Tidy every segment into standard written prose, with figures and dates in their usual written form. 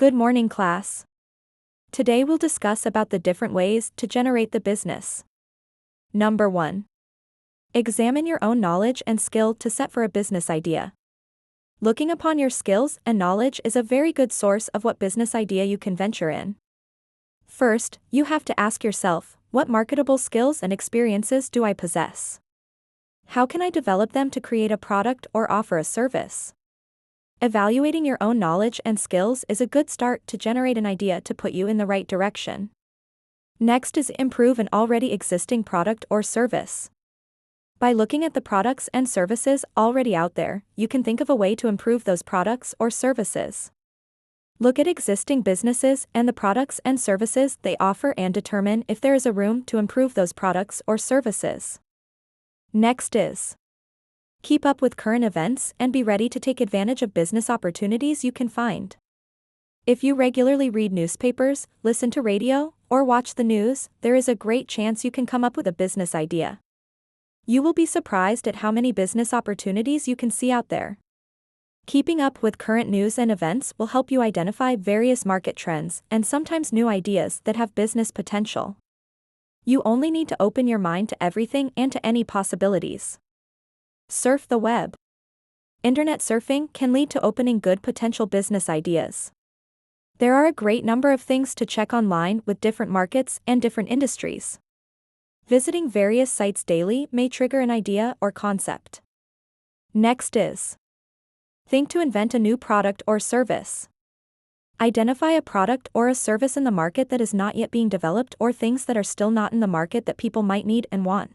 Good morning, class. Today we'll discuss about the different ways to generate the business. Number 1. Examine your own knowledge and skill to set for a business idea. Looking upon your skills and knowledge is a very good source of what business idea you can venture in. First, you have to ask yourself, what marketable skills and experiences do I possess? How can I develop them to create a product or offer a service? Evaluating your own knowledge and skills is a good start to generate an idea to put you in the right direction. Next is improve an already existing product or service. By looking at the products and services already out there, you can think of a way to improve those products or services. Look at existing businesses and the products and services they offer and determine if there is a room to improve those products or services. Next is keep up with current events and be ready to take advantage of business opportunities you can find. If you regularly read newspapers, listen to radio, or watch the news, there is a great chance you can come up with a business idea. You will be surprised at how many business opportunities you can see out there. Keeping up with current news and events will help you identify various market trends and sometimes new ideas that have business potential. You only need to open your mind to everything and to any possibilities. Surf the web. Internet surfing can lead to opening good potential business ideas. There are a great number of things to check online with different markets and different industries. Visiting various sites daily may trigger an idea or concept. Next is think to invent a new product or service. Identify a product or a service in the market that is not yet being developed or things that are still not in the market that people might need and want.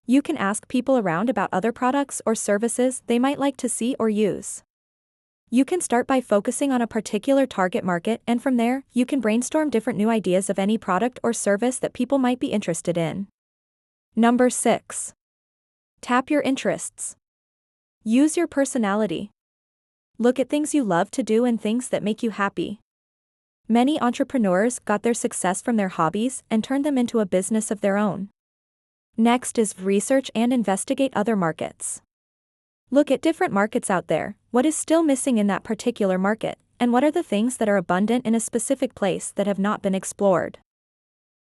You can ask people around about other products or services they might like to see or use. You can start by focusing on a particular target market, and from there, you can brainstorm different new ideas of any product or service that people might be interested in. Number 6. Tap your interests. Use your personality. Look at things you love to do and things that make you happy. Many entrepreneurs got their success from their hobbies and turned them into a business of their own. Next is research and investigate other markets. Look at different markets out there, what is still missing in that particular market, and what are the things that are abundant in a specific place that have not been explored.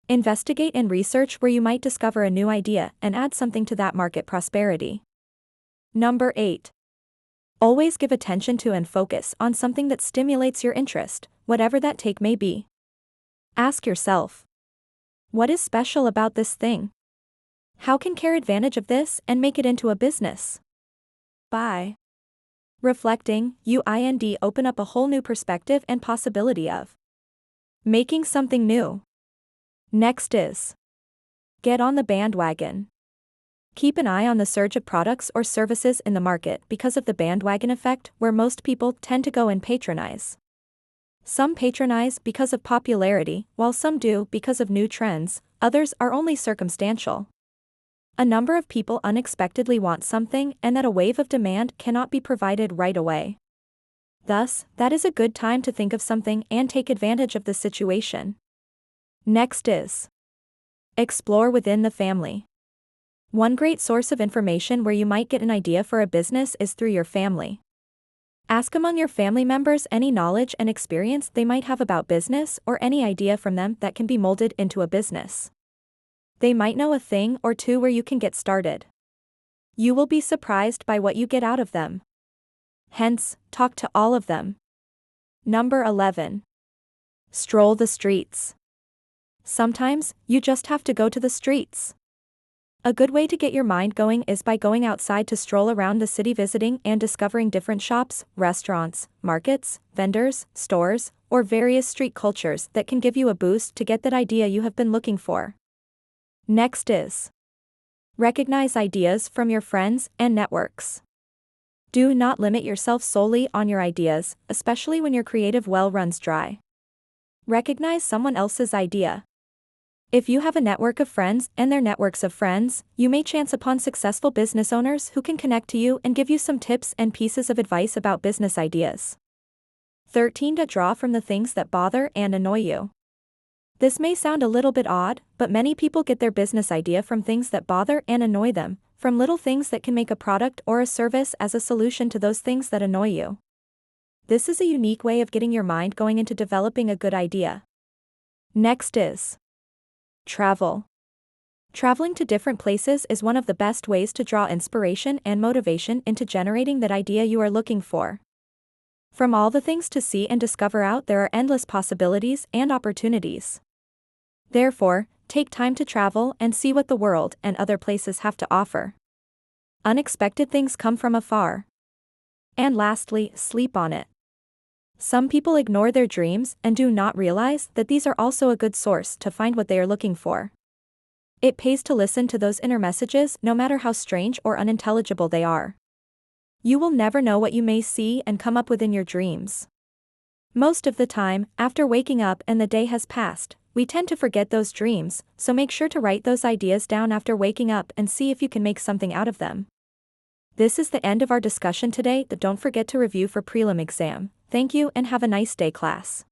Investigate and research where you might discover a new idea and add something to that market prosperity. Number 8. Always give attention to and focus on something that stimulates your interest, whatever that take may be. Ask yourself, what is special about this thing? How can care advantage of this and make it into a business? By reflecting, you open up a whole new perspective and possibility of making something new. Next is get on the bandwagon. Keep an eye on the surge of products or services in the market because of the bandwagon effect, where most people tend to go and patronize. Some patronize because of popularity, while some do because of new trends, others are only circumstantial. A number of people unexpectedly want something and that a wave of demand cannot be provided right away. Thus, that is a good time to think of something and take advantage of the situation. Next is explore within the family. One great source of information where you might get an idea for a business is through your family. Ask among your family members any knowledge and experience they might have about business or any idea from them that can be molded into a business. They might know a thing or two where you can get started. You will be surprised by what you get out of them. Hence, talk to all of them. Number 11. Stroll the streets. Sometimes, you just have to go to the streets. A good way to get your mind going is by going outside to stroll around the city, visiting and discovering different shops, restaurants, markets, vendors, stores, or various street cultures that can give you a boost to get that idea you have been looking for. Next is recognize ideas from your friends and networks. Do not limit yourself solely on your ideas, especially when your creative well runs dry. Recognize someone else's idea. If you have a network of friends and their networks of friends, you may chance upon successful business owners who can connect to you and give you some tips and pieces of advice about business ideas. 13. To draw from the things that bother and annoy you. This may sound a little bit odd, but many people get their business idea from things that bother and annoy them, from little things that can make a product or a service as a solution to those things that annoy you. This is a unique way of getting your mind going into developing a good idea. Next is travel. Traveling to different places is one of the best ways to draw inspiration and motivation into generating that idea you are looking for. From all the things to see and discover out, there are endless possibilities and opportunities. Therefore, take time to travel and see what the world and other places have to offer. Unexpected things come from afar. And lastly, sleep on it. Some people ignore their dreams and do not realize that these are also a good source to find what they are looking for. It pays to listen to those inner messages, no matter how strange or unintelligible they are. You will never know what you may see and come up with in your dreams. Most of the time, after waking up and the day has passed, we tend to forget those dreams, so make sure to write those ideas down after waking up and see if you can make something out of them. This is the end of our discussion today, but don't forget to review for prelim exam. Thank you and have a nice day, class.